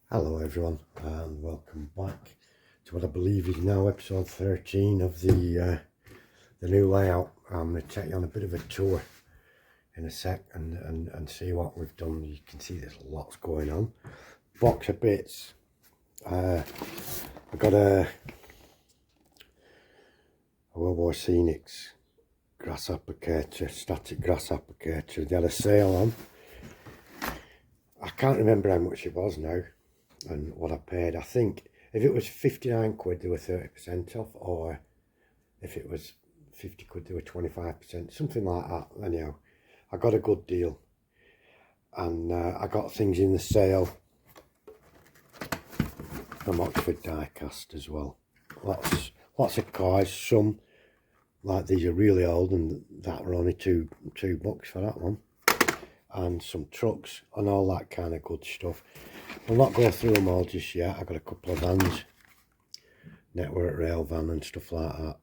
Hello everyone and welcome back to what I believe is now episode 13 of the new layout. I'm going to take you on a bit of a tour in a sec and see what we've done. You can see there's lots going on. Box of bits. I've got a World War Scenics grass applicator, static grass applicator. They had a sale on. I can't remember how much it was now and what I paid. I think if it was 59 quid they were 30% off, or if it was 50 quid they were 25%, something like that. Anyhow, I got a good deal, and I got things in the sale from Oxford Diecast as well. Lots of cars. Some like these are really old and that were only two bucks for that one, and some trucks and all that kind of good stuff. I'll not go through them all just yet. I got a couple of vans, network rail van and stuff like that,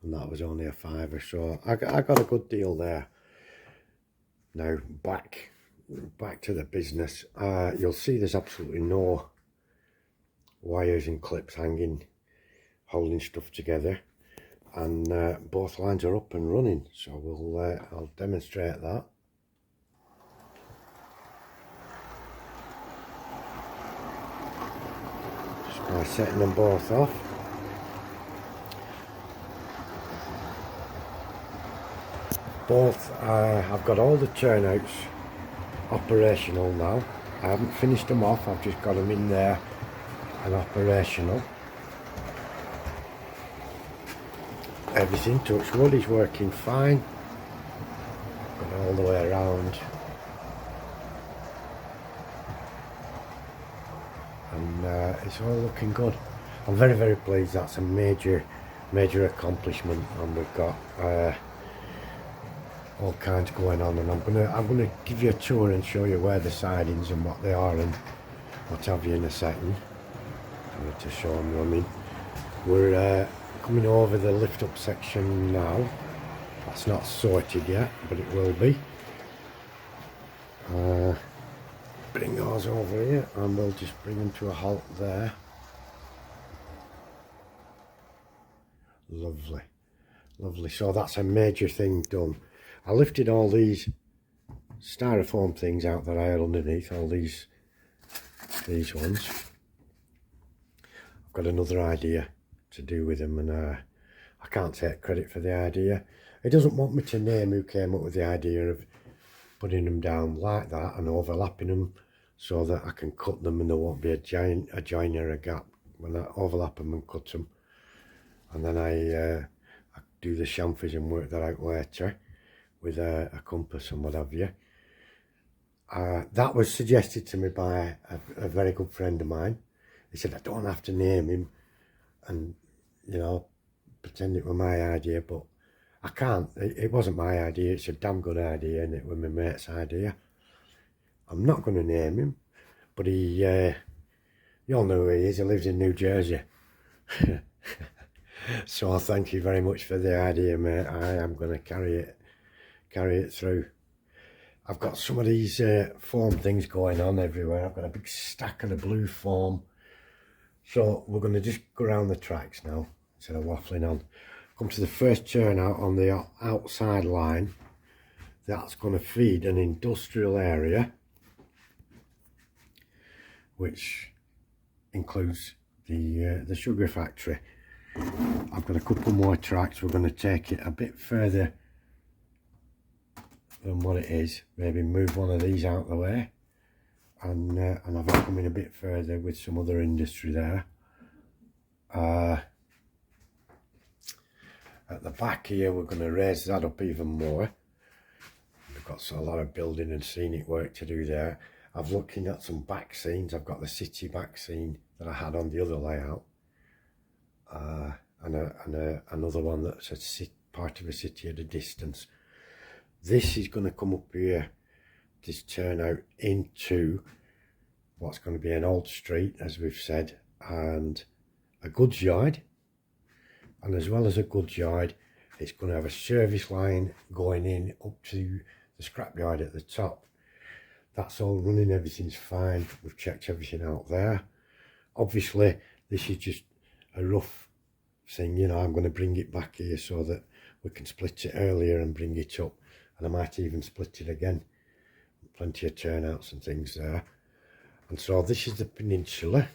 and that was only a fiver, so I got a good deal there. Now back to the business. You'll see there's absolutely no wires and clips hanging holding stuff together, and both lines are up and running, so I'll demonstrate that. By setting them both off. I've got all the turnouts operational now. I haven't finished them off, I've just got them in there and operational. Everything, touch wood, is working fine. Got it all the way around. And it's all looking good. I'm very pleased. That's a major accomplishment, and we've got all kinds going on, and I'm gonna give you a tour and show you where the sidings and what they are and what have you in a second. I need to show them running. We're coming over the lift up section now. That's not sorted yet, but it will be. Bring those over here and we'll just bring them to a halt there. Lovely. So that's a major thing done. I lifted all these styrofoam things out that I had underneath, all these ones. I've got another idea to do with them, and I can't take credit for the idea. It doesn't want me to name who came up with the idea of putting them down like that and overlapping them, so that I can cut them and there won't be a join or a gap when I overlap them and cut them. And then I do the chamfers and work that out later with a compass and what have you. That was suggested to me by a very good friend of mine. He said I don't have to name him and, you know, pretend it were my idea, but I can't. It wasn't my idea. It's a damn good idea, and it was my mate's idea. I'm not going to name him, but you all know who he is. He lives in New Jersey. So thank you very much for the idea, mate. I am going to carry it through. I've got some of these foam things going on everywhere. I've got a big stack of the blue foam. So we're going to just go around the tracks now instead of waffling on. Come to the first turnout on the outside line. That's going to feed an industrial area, which includes the sugar factory. I've got a couple more tracks. We're going to take it a bit further than what it is. Maybe move one of these out of the way, and have it coming a bit further with some other industry there. At the back here, we're going to raise that up even more. We've got a lot of building and scenic work to do there. I've looking at some back scenes. I've got the city back scene that I had on the other layout, and another one that's a part of a city at a distance. This is going to come up here, this turnout, into what's going to be an old street, as we've said, and a goods yard. And as well as a goods yard, it's going to have a service line going in up to the scrapyard at the top. that's all running, everything's fine. We've checked everything out there. Obviously this is just a rough thing, you know. I'm going to bring it back here so that we can split it earlier and bring it up, and I might even split it again. Plenty of turnouts and things there. And so this is the peninsula.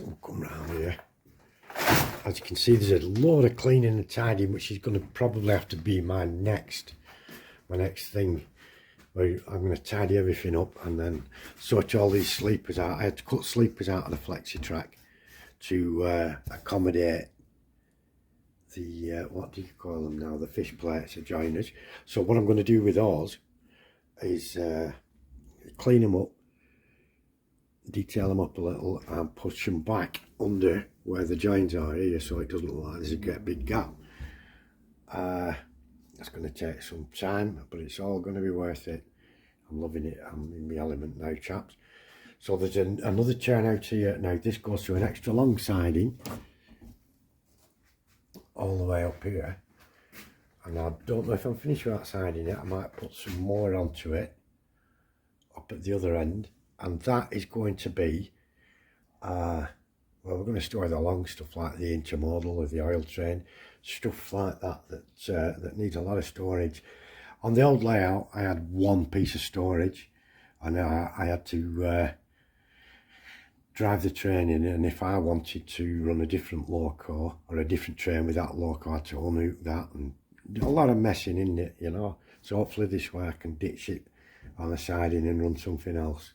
We'll come round here. As you can see, there's a load of cleaning and tidying, which is going to probably have to be my next thing, where I'm going to tidy everything up and then sort all these sleepers out. I had to cut sleepers out of the flexi track to accommodate the what do you call them now, the fish plates, the joiners. So what I'm going to do with those is clean them up, detail them up a little, and push them back under where the joins are here, so it doesn't look like there's a big gap. That's going to take some time, but it's all going to be worth it. I'm loving it. I'm in my element now, chaps. So there's another turn out here. Now this goes to an extra long siding all the way up here, and I don't know if I'm finished with that siding yet. I might put some more onto it up at the other end, and that is going to be well, we're going to store the long stuff like the intermodal or the oil train, stuff like that that needs a lot of storage. On the old layout I had one piece of storage, and I had to drive the train in, and if I wanted to run a different loco or a different train with that loco, I had to unhook that, and a lot of messing in it, you know. So hopefully this way I can ditch it on the siding and run something else,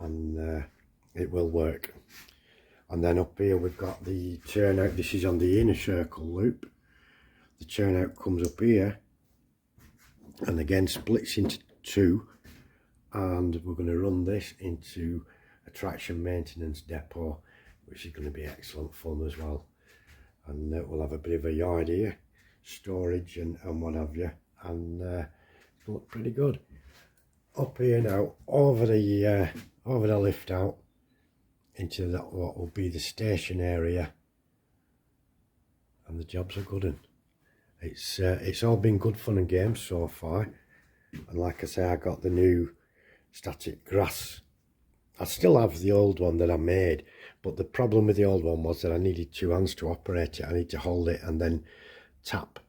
and it will work. And then up here we've got the turnout. This is on the inner circle loop. The turnout comes up here and again splits into two, and we're going to run this into a traction maintenance depot, which is going to be excellent fun as well. And we'll have a bit of a yard here, storage and what have you, and it'll look pretty good. Up here now, over the lift out into that what will be the station area, and the job's are good. And it's all been good fun and games so far. And like I say, I got the new static grass. I still have the old one that I made, but the problem with the old one was that I needed two hands to operate it. I need to hold it and then tap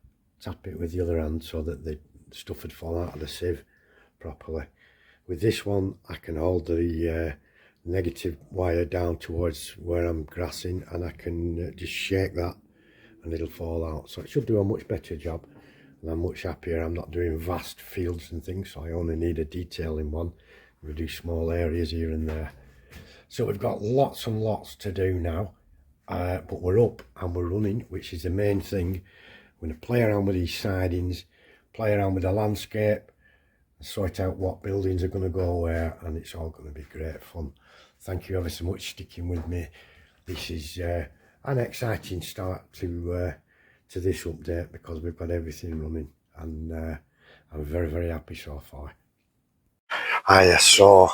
it with the other hand so that the stuff would fall out of the sieve properly. With this one I can hold the negative wire down towards where I'm grassing, and I can just shake that and it'll fall out. So it should do a much better job, and I'm much happier. I'm not doing vast fields and things, so I only need a detail in one. We do small areas here and there. So we've got lots and lots to do now, but we're up and we're running, which is the main thing. I'm going to play around with these sidings, play around with the landscape, sort out what buildings are going to go where, and it's all going to be great fun. Thank you ever so much for sticking with me. This is an exciting start to this update, because we've got everything running, and I'm very, very happy so far. So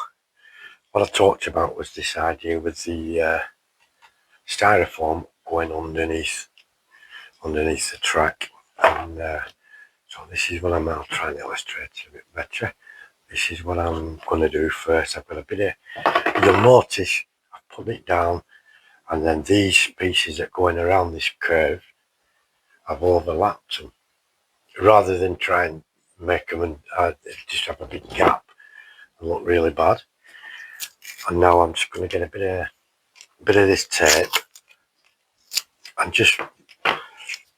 what I talked about was this idea with the styrofoam going underneath the track, and so this is what I'm now trying to illustrate a bit better. This is what I'm going to do first. I've got a bit of, you'll notice I've put it down, and then these pieces that are going around this curve, I've overlapped them, rather than try and make them and just have a big gap and look really bad. And now I'm just going to get a bit of this tape and just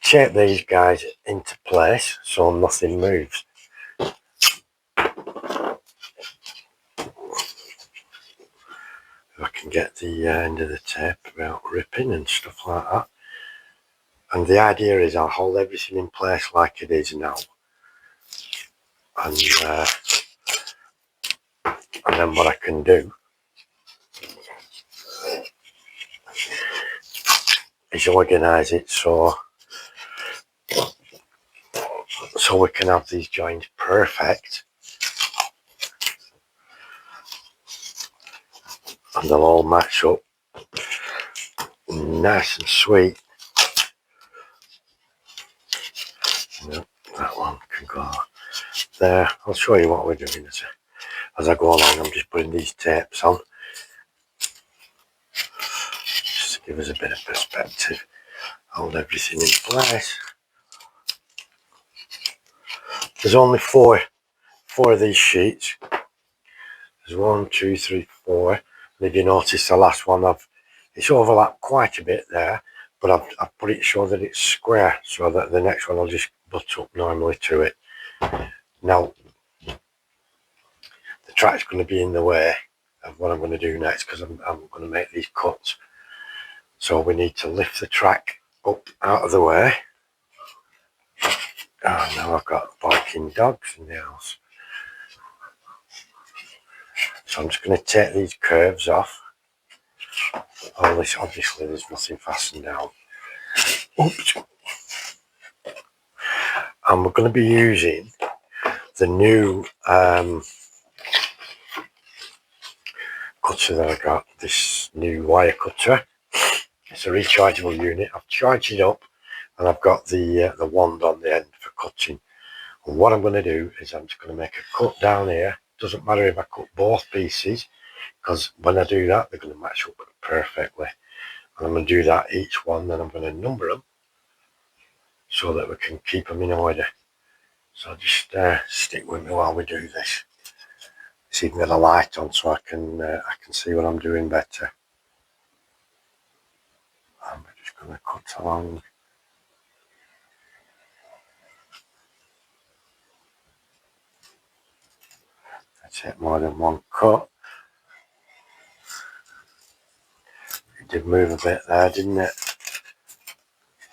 tape these guys into place so nothing moves. If I can get the end of the tape without ripping and stuff like that. And the idea is I'll hold everything in place like it is now, and then what I can do is organise it so we can have these joints perfect, and they'll all match up nice and sweet. That one can go there. I'll show you what we're doing as I go along. I'm just putting these tapes on just to give us a bit of perspective. Hold everything in place. There's only four of these sheets. There's 1, 2, 3, 4. And if you notice the last one, it's overlapped quite a bit there, but I've put it so that it's square, so that the next one will just butt up normally to it. Now, the track's going to be in the way of what I'm going to do next, because I'm going to make these cuts. So we need to lift the track up out of the way. Oh, now I've got barking dogs in the house. So I'm just going to take these curves off. Oh, this, obviously there's nothing fastened down. Oops. And we're going to be using the new cutter that I got, this new wire cutter. It's a rechargeable unit. I've charged it up and I've got the wand on the end for cutting. And what I'm going to do is I'm just going to make a cut down here. Doesn't matter if I cut both pieces, because when I do that, they're going to match up perfectly. And I'm going to do that each one, then I'm going to number them so that we can keep them in order. So just stick with me while we do this. See if I can get a light on so I can see what I'm doing better. I'm just going to cut along. I take more than one cut. It did move a bit there, didn't it?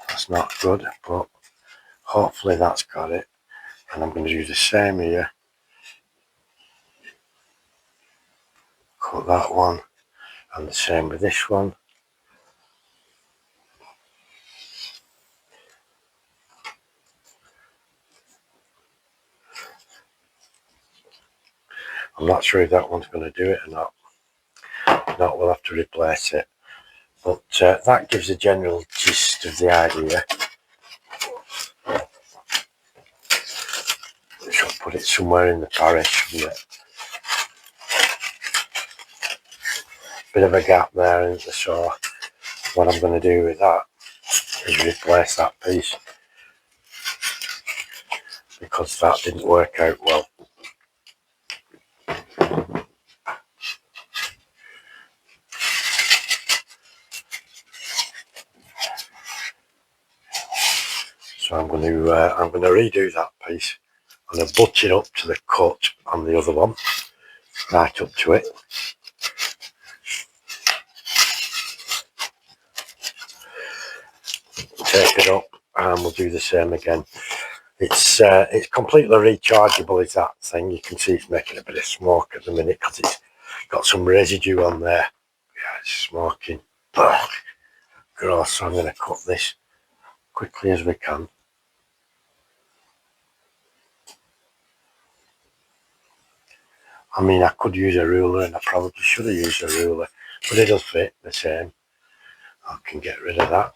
That's not good, but hopefully that's got it. And I'm going to do the same here. Cut that one, and the same with this one. I'm not sure if that one's going to do it or not. If not, we'll have to replace it. But that gives a general gist of the idea. So I'll put it somewhere in the parish. Bit of a gap there, isn't there? So what I'm going to do with that is replace that piece, because that didn't work out well. So I'm going to redo that piece. I'm going to butt it up to the cut on the other one, right up to it. Take it up and we'll do the same again. It's completely rechargeable, is that thing. You can see it's making a bit of smoke at the minute because it's got some residue on there. Yeah, it's smoking. Ugh, gross. So I'm going to cut this quickly as we can. I mean, I could use a ruler, and I probably should have used a ruler, but it'll fit the same. I can get rid of that.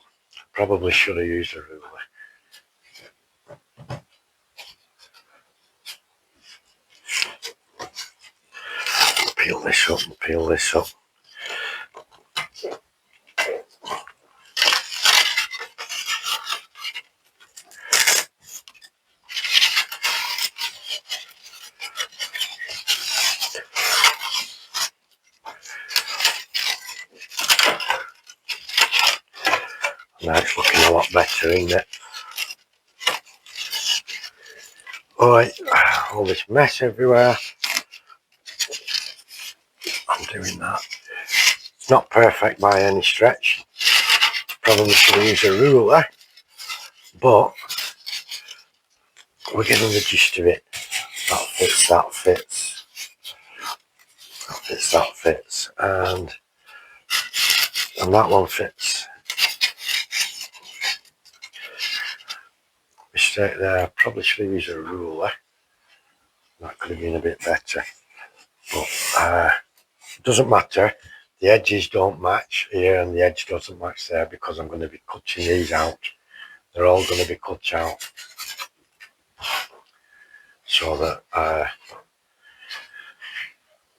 Probably should have used a ruler. Peel this up and peel this up. Now it's looking a lot better, isn't it? Alright, all this mess everywhere. I'm doing that. It's not perfect by any stretch. Probably should have used a ruler, but we're getting the gist of it. That fits, that fits. That fits, that fits. And that one fits. Mistake there. Probably should have used a ruler. That could have been a bit better. But it doesn't matter. The edges don't match here and the edge doesn't match there, because I'm going to be cutting these out. They're all going to be cut out. so that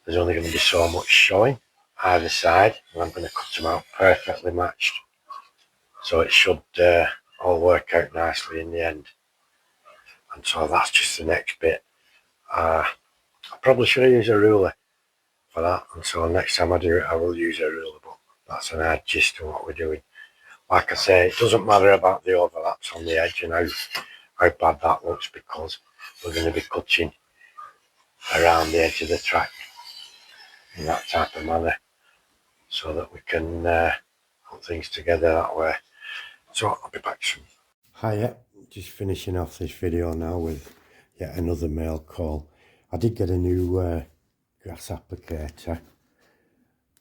there's only going to be so much showing either side, and I'm going to cut them out perfectly matched, so it should all work out nicely in the end. And so that's just the next bit. I probably should have used a ruler for that, and so next time I do it I will use a ruler, but that's an odd gist of what we're doing. Like I say, it doesn't matter about the overlaps on the edge and how bad that looks, because we're going to be cutting around the edge of the track in that type of manner, so that we can put things together that way. So I'll be back soon. Hiya, just finishing off this video now with yet another mail call. I did get a new grass applicator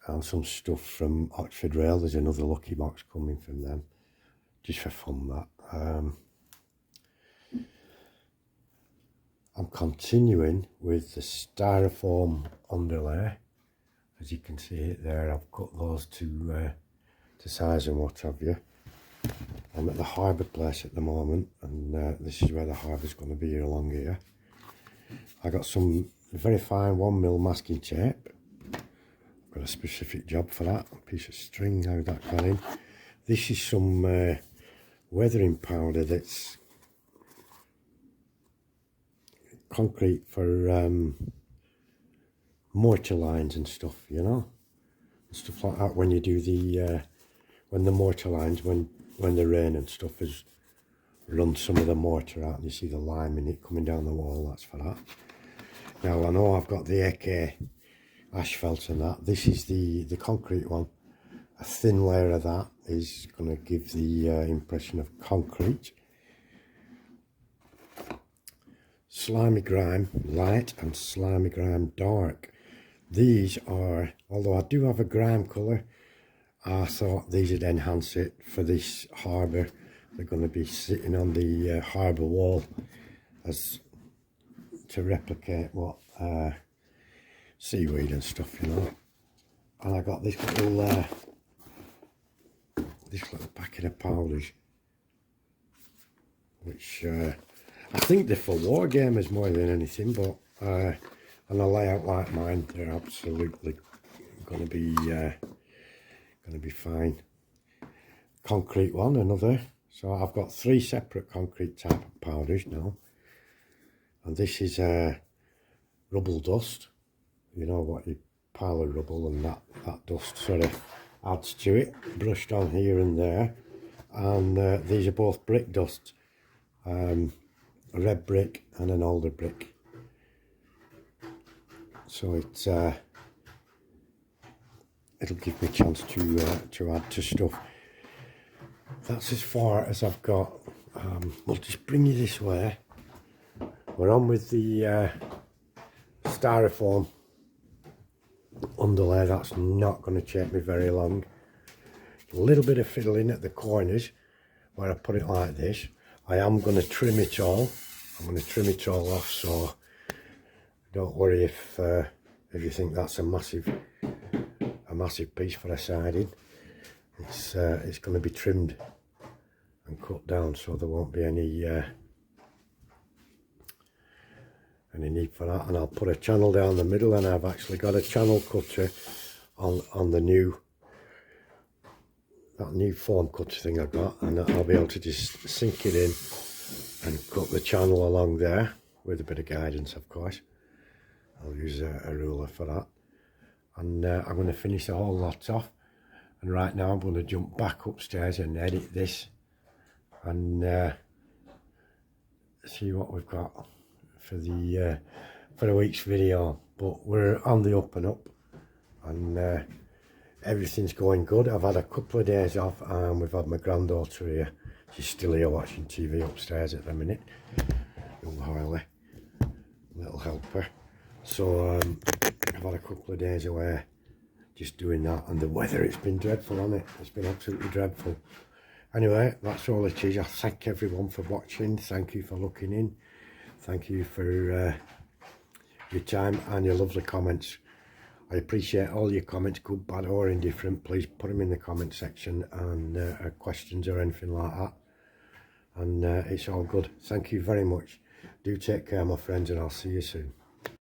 and some stuff from Oxford Rail. There's another lucky box coming from them, just for fun that. I'm continuing with the styrofoam underlay. As you can see it there, I've cut those to size and what have you. I'm at the harbour place at the moment, and this is where the harbour's going to be along here. I got some very fine 1mm masking tape. Got a specific job for that, a piece of string, how that got in. This is some weathering powder that's concrete for mortar lines and stuff, you know, and stuff like that. When you do the when the mortar lines, when the rain and stuff has run some of the mortar out and you see the lime in it coming down the wall, that's for that. Now I know I've got the AK asphalt and that. This is the concrete one. A thin layer of that is going to give the impression of concrete. Slimy grime light and slimy grime dark. These are, although I do have a grime colour, I thought these would enhance it for this harbour. They're going to be sitting on the harbour wall as to replicate what seaweed and stuff, you know. And I got this little packet of powders, which I think they're for war gamers more than anything, but on a layout like mine, they're absolutely going to be fine. Concrete one, another. So I've got 3 separate concrete type of powders now, and this is rubble dust. You know what, you pile of rubble and that dust sort of adds to it, brushed on here and there. And these are both brick dust, a red brick and an older brick. So it's it'll give me a chance to add to stuff. That's as far as I've got. We'll just bring you this way. We're on with the styrofoam underlay. That's not going to take me very long. A little bit of fiddling at the corners where I put it like this. I am going to trim it all. I'm going to trim it all off, so don't worry if you think that's a massive piece for a siding. It's going to be trimmed and cut down, so there won't be any need for that. And I'll put a channel down the middle, and I've actually got a channel cutter on the new foam cutter thing I've got, and I'll be able to just sink it in and cut the channel along there with a bit of guidance, of course. I'll use a ruler for that, and I'm going to finish the whole lot off. And right now I'm going to jump back upstairs and edit this and see what we've got for the week's video. But we're on the up and up, and everything's going good. I've had a couple of days off, and we've had my granddaughter here. She's still here watching TV upstairs at the minute. Little Harley, little helper. So I've had a couple of days away just doing that, and the weather, it's been dreadful, hasn't it? It's been absolutely dreadful. Anyway, that's all it is. I thank everyone for watching. Thank you for looking in. Thank you for your time and your lovely comments. I appreciate all your comments, good, bad or indifferent. Please put them in the comment section, and questions or anything like that, and it's all good. Thank you very much. Do take care, my friends, and I'll see you soon.